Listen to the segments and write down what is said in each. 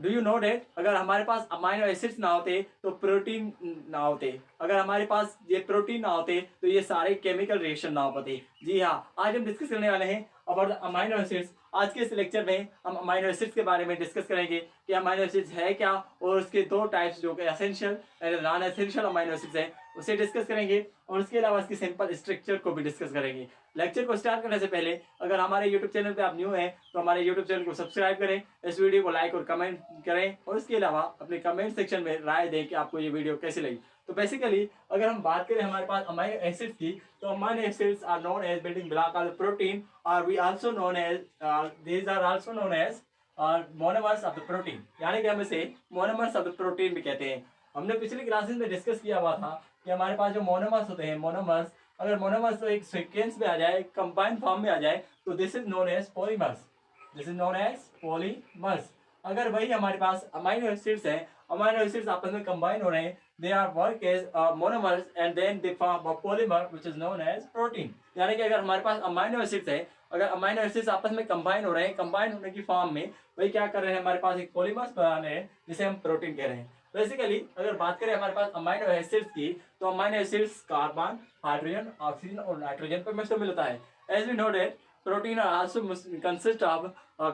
Do you know date अगर हमारे पास अमाइनो एसिड्स ना होते तो प्रोटीन ना होते, अगर हमारे पास ये प्रोटीन ना होते तो ये सारे केमिकल रिएक्शन ना हो पाते। जी हाँ, आज हम डिस्कस करने वाले हैं अबाउट अमाइनो एसिड्स। आज के इस लेक्चर में हम अमाइनो एसिड्स के बारे में डिस्कस करेंगे कि अमाइनो एसिड्स है क्या और उसके दो टाइप्स जो कि essential and non essential amino acids हैं उसे डिस्कस करेंगे और उसके अलावा इसकी सिंपल स्ट्रक्चर को भी डिस्कस करेंगे। लेक्चर को स्टार्ट करने से पहले अगर हमारे यूट्यूब चैनल पे आप न्यू हैं तो हमारे यूट्यूब चैनल को सब्सक्राइब करें, इस वीडियो को लाइक और कमेंट करें और इसके अलावा अपने कमेंट सेक्शन में राय दें कि आपको ये वीडियो कैसी लगी। तो बेसिकली अगर हम बात करें हमारे पास अमाइनो एसिड्स की, तो amino acids are known as building block of the protein और we also known as these are also known as monomers of the protein, यानी कि हम इसे मोनोमर्स ऑफ द प्रोटीन भी कहते हैं। हमने पिछली क्लासेस में डिस्कस किया हुआ था कि हमारे पास जो मोनोमर्स होते हैं, मोनोमर्स अगर मोनोमर्स तो एक सीक्वेंस में आ जाए, कंबाइंड फॉर्म में आ जाए तो this is known as polymers, this is known as polymers. अगर वही हमारे पास अमाइनो एसिड्स हैं, अमाइनो एसिड्स आपस में कंबाइन हो रहे हैं, they are work as monomers and then they form a polymer which is known as protein. यानी कि अगर हमारे पास अमाइनो एसिड्स है, अगर अमाइनो एसिड्स आपस में कंबाइन हो रहे हैं, कंबाइन होने की फॉर्म में वही क्या कर रहे हैं, हमारे पास एक पॉलीमर्स बना रहे हैं जिसे हम प्रोटीन कह रहे हैं। बेसिकली अगर बात करें हमारे पास अमाइनो एसिड्स की, तो amino acids carbon, hydrogen, oxygen और नाइट्रोजन पर मिश्र मिलता है। As we know that protein are also consist of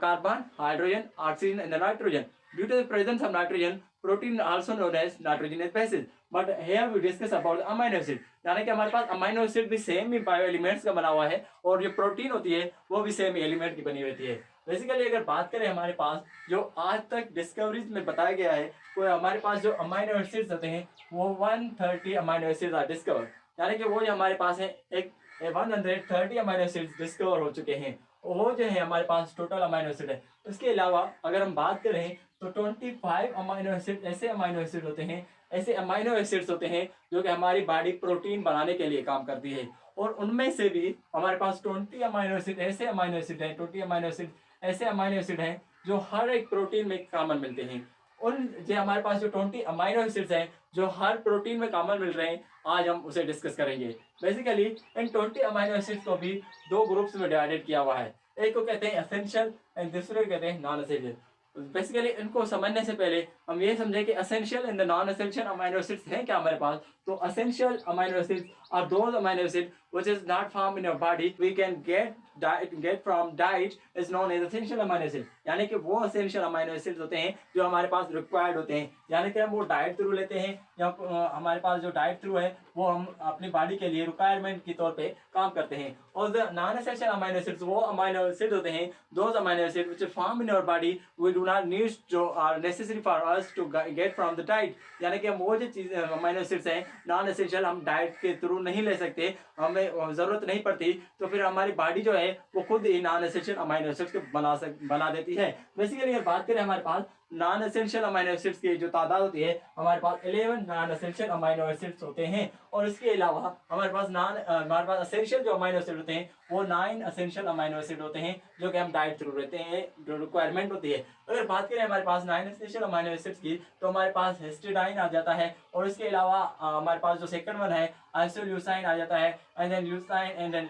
carbon, hydrogen, oxygen and nitrogen. Due to the presence of nitrogen, protein also known as nitrogenous bases. But here we discuss about amino acid. यानी कि हमारे पास amino acid भी same ही bio elements का बना हुआ है और जो प्रोटीन होती है वो भी सेम एलिमेंट की बनी होती है। बेसिकली अगर बात करें हमारे पास जो आज तक डिस्कवरीज में बताया गया है, वो हमारे पास जो अमाइनो एसिड्स होते हैं वो 130 अमाइनो एसिड्स आर डिस्कवर्ड, यानी कि वो जो हमारे पास है एक 130 अमाइनो एसिड्स डिस्कवर हो चुके हैं। वो जो है हमारे पास टोटल अमाइनो एसिड है। इसके अलावा अगर हम बात करें तो 25 अमाइनो एसिड ऐसे अमाइनो एसिड होते हैं, ऐसे अमाइनो एसिड्स होते हैं जो कि हमारी बॉडी प्रोटीन बनाने के लिए काम करती है। और उनमें से भी हमारे पास 20 अमाइनो एसिड ऐसे अमाइनो एसिड हैं, 20 अमाइनो एसिड ऐसे अमाइनो एसिड हैं जो हर एक प्रोटीन में कॉमन मिलते हैं। उन जो हमारे पास जो 20 अमाइनो एसिड्स हैं जो हर प्रोटीन में कॉमन मिल रहे हैं, आज हम उसे डिस्कस करेंगे। बेसिकली इन 20 अमाइनो एसिड्स को भी दो ग्रुप्स में डिवाइडेड किया हुआ है, एक को कहते हैं एसेंशियल एंड दूसरे को कहते हैं नॉन एसेंशियल। बेसिकली इनको समझने से पहले हम ये समझें कि essential and non essential amino acids हैं क्या हमारे पास। तो essential amino acids are those amino acid which is not form in your body, we can get from diet is known as essential amino acid. यानी कि वो essential amino acids होते हैं जो हमारे पास रिक्वायर्ड होते हैं, यानी कि हम वो डाइट थ्रू लेते हैं या हमारे पास जो डाइट थ्रू है वो हम अपनी बॉडी के लिए रिक्वायरमेंट के तौर पे काम करते हैं। और the non essential amino acids वो अमाइनो एसिड होते हैं, those amino acid which form in your body we do not need जो are necessary for us to get from the diet. यानी कि हम वो जो चीज़ अमाइनो एसिड्स हैं नॉन एसेंशियल हम डाइट के थ्रू नहीं ले सकते, हमें ज़रूरत नहीं पड़ती, तो फिर हमारी बॉडी जो है वो खुद ही नॉन एसेंशियल अमाइनो एसिड्स को बना देती है। बेसिकली अगर बात करें हमारे पास नॉन एसेंशियल अमाइनो एसिड्स की जो तादाद होती है, हमारे पास 11 नॉन एसेंशियल अमाइनो एसिड्स होते हैं। और इसके अलावा हमारे पास एसेंशियल जो अमाइनो एसिड होते हैं वो 9 एसेंशियल अमाइनो एसिड होते हैं जो कि हम डाइट थ्रू लेते हैं, जो रिक्वायरमेंट होती है। अगर बात करें हमारे पास 9 एसेंशियल अमाइनो एसिड्स की, तो हमारे पास हिस्टिडाइन आ जाता है और इसके अलावा हमारे पास जो सेकंड वन है आइसोल्यूसाइन आ जाता है, and then leucine and then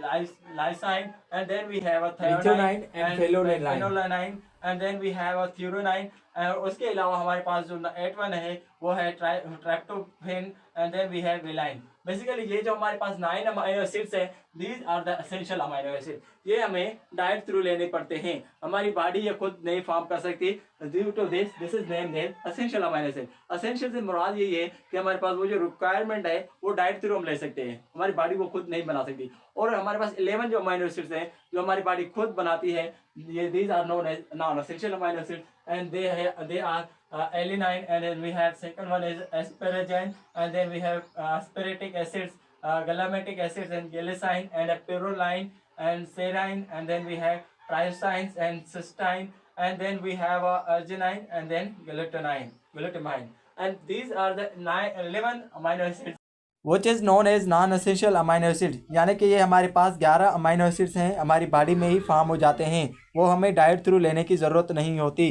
lysine and then we have a Methionine and phenylalanine. Phenylalanine and then we have a threonine. उसके अलावा हमारे पास जो 8 वन है वो है tryptophan and then we have valine. Basically ये जो हमारे पास 9 अमाइनो एसिड्स हैं these are the essential amino acid, ये हमें डाइट थ्रू लेने पड़ते हैं, हमारी बॉडी ये खुद नहीं फॉर्म कर सकती। Due to this is named essential amino acid. Essential से मुराद यही है कि हमारे पास वो जो रिक्वायरमेंट है वो डाइट थ्रू हम ले सकते हैं, हमारी बॉडी वो खुद नहीं बना सकती। और हमारे पास 11 जो अमाइनो एसिड्स हैं जो हमारी बॉडी खुद बनाती है, ये these are known as non essential amino acid and they are alanine, and then we have second one is asparagine, and then we have asparatic acids, galactic acids and glycine and pyroline and serine, and then we have triosines and cysteine, and then we have arginine and then glutamine, and these are the 11 amino acids which is known as non essential amino acid. यानी कि ये हमारे पास 11 amino acids हैं, हमारी body में ही form हो जाते हैं, वो हमें डाइट थ्रू लेने की ज़रूरत नहीं होती।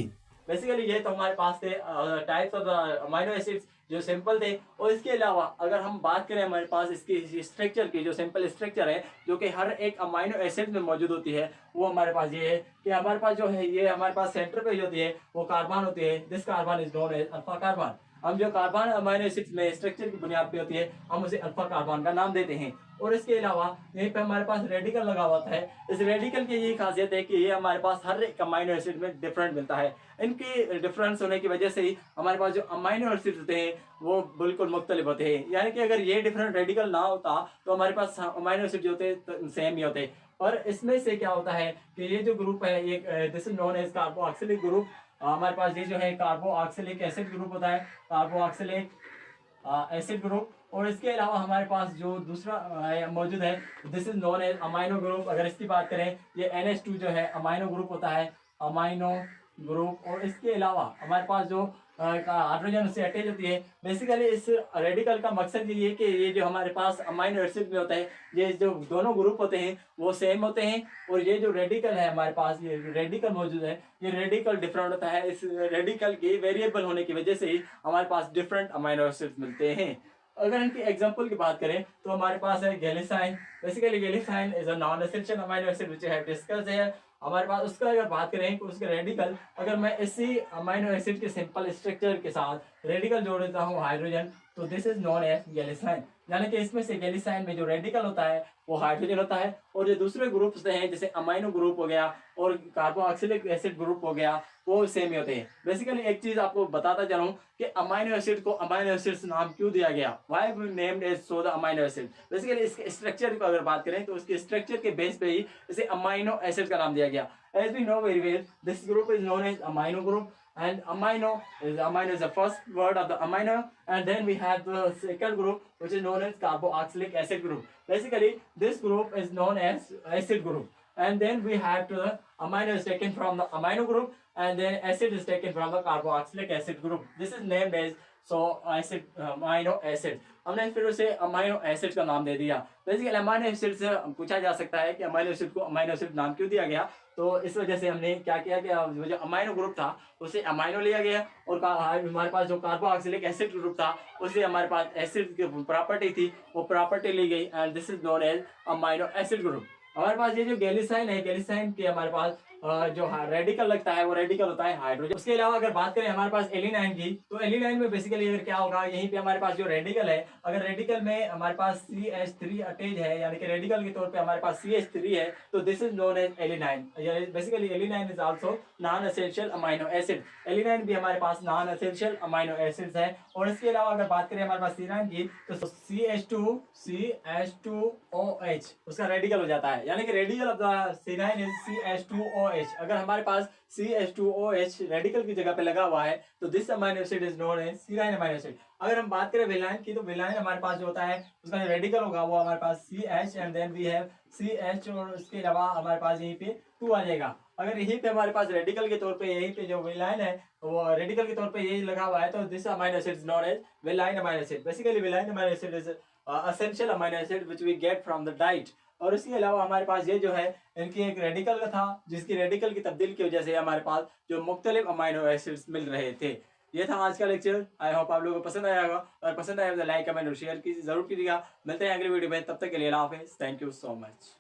बेसिकली ये तो हमारे पास थे टाइप्स ऑफ अमाइनो एसिड्स जो सिंपल थे। और इसके अलावा अगर हम बात करें हमारे पास इसकी स्ट्रक्चर की, जो सिंपल स्ट्रक्चर है जो कि हर एक अमाइनो एसिड में मौजूद होती है, वो हमारे पास ये है कि हमारे पास जो है ये हमारे पास सेंटर पे होती है वो कार्बन होती है। This carbon is known as alpha carbon. हम जो कार्बन अमाइनो एसिड्स में स्ट्रक्चर की बुनियाद पे होती है हम उसे अल्फा कार्बन का नाम देते हैं। और इसके अलावा यहीं पे हमारे पास रेडिकल लगा हुआ है। इस रेडिकल की यही खासियत है कि ये हमारे पास हर एक अमाइनो एसिड में डिफरेंट मिलता है। इनके डिफरेंस होने की वजह से ही हमारे पास जो अमाइनो एसिड्स होते हैं वो बिल्कुल मुख्तलिफ होते हैं। यानी कि अगर ये डिफरेंट रेडिकल ना होता तो हमारे पास अमाइनो एसिड जो होते सेम ही होते। और इसमें से क्या होता है कि ये जो ग्रुप है ये this is known as carboxylic group. हमारे पास ये जो है कार्बोक्सिलिक एसिड ग्रुप होता है, कार्बोक्सिलिक एसिड ग्रुप। और इसके अलावा हमारे पास जो दूसरा मौजूद है this is known as amino group. अगर इसकी बात करें ये NH2 जो है अमाइनो ग्रुप होता है, अमाइनो ग्रुप। और इसके अलावा हमारे पास जो हाइड्रोजन से अटैच होती है। बेसिकली इस रेडिकल का मकसद ये है कि ये जो हमारे पास अमाइनो एसिड में होता है ये जो दोनों ग्रुप होते हैं वो सेम होते हैं। और ये जो रेडिकल है हमारे पास ये रेडिकल मौजूद है ये रेडिकल डिफरेंट होता है। इस रेडिकल के वेरिएबल होने की वजह से ही हमारे पास डिफरेंट अमाइनो एसिड मिलते हैं। अगर इनकी एग्जांपल की बात करें तो हमारे पास है glycine. Basically glycine is a non essential amino acid which have discussed है। हमारे पास उसका अगर बात करें तो उसके रेडिकल, अगर मैं इसी अमाइनो एसिड के सिंपल स्ट्रक्चर के साथ रेडिकल जोड़ देता हूँ हाइड्रोजन तो दिस इज नोन एज गैलिसाइन। यानी कि इसमें से गैलिसाइन में जो रेडिकल होता है वो हाइड्रोजन होता है। और जो दूसरे ग्रुप्स हैं जैसे अमाइनो ग्रुप हो गया और कार्बोक्सिलिक एसिड ग्रुप हो गया वो सेम ही होते हैं। बेसिकली एक चीज आपको बताता चलूं कि अमाइनो एसिड को अमाइनो एसिड्स नाम क्यों दिया गया, why we named as so the amino acid. Basically इसके स्ट्रक्चर की अगर बात करें तो उसके स्ट्रक्चर के बेस पे ही इसे अमाइनो एसिड का नाम दिया गया। As we know very well this group is known as amino group and amino is the first word of the amino, and then we have the second group which is known as carboxylic acid group. Basically this group is known as acid group, and then we have the amino is taken from the amino group and then acid is taken from the carboxylic acid group. This is named as so acid amino acid। हमने फिर उसे amino acid का नाम दे दिया। Basically amino acid से पूछा जा सकता है कि अमाइनो एसिड को अमाइनो एसिड नाम क्यों दिया गया। तो इस वजह से हमने क्या किया कि जो अमाइनो ग्रुप था उसे अमाइनो लिया गया और हमारे पास जो कार्बोक्सिलिक एसिड ग्रुप था उसे हमारे पास एसिड की प्रॉपर्टी थी वो प्रॉपर्टी ली गई and this is known as amino acid group. हमारे पास ये जो गैलिसाइन है, गैलिसाइन के हमारे पास जो रेडिकल लगता है वो रेडिकल होता है हाइड्रोजन। उसके अलावा अगर बात करें हमारे पास एलिनाइन की तो एलिनाइन में बेसिकली अगर क्या होगा यहीं पे हमारे पास जो रेडिकल है अगर रेडिकल में हमारे पास CH3 अटैच है यानी कि रेडिकल के तौर पे हमारे पास CH3 है तो this is known as alanine. Basically alanine is also non essential amino acid. Alanine भी हमारे पास नॉन एसेंशियल अमाइनो एसिड्स है। और इसके अलावा अगर बात करें हमारे पास सीनाइन की तो CH2OH उसका रेडिकल हो जाता है यानी कि radical of the serine is CH2OH। अगर हमारे पास CH2OH रेडिकल की जगह पे लगा हुआ है तो this amino acid is known as serine amino acid. अगर हम बात करें विलाइन की तो विलाइन हमारे पास जो होता है उसका जो रेडिकल होगा वो हमारे पास CH and then we have CH और उसके अलावा हमारे पास यहीं पे 2 आ जाएगा। अगर यहीं पे हमारे पास रेडिकल के तौर पे यहीं पे जो विलाइन है वो रेडिकल के तौर पे यही लगा हुआ है तो this amino acid is known as valine amino acid. Basically valine amino acid is essential amino acid which we get from the diet. और इसके अलावा हमारे पास ये जो है इनकी एक रेडिकल का था जिसकी रेडिकल की तब्दील की वजह से हमारे पास जो मुख्तलिफ अमाइनो एसिड्स मिल रहे थे। ये था आज का लेक्चर। आई होप आप लोगों को पसंद आया होगा। अगर पसंद आया तो लाइक कमेंट और शेयर की जरूर कीजिएगा। मिलते हैं अगले वीडियो में, तब तक के लिए अल्लाह हाफिज़। Thank you so much.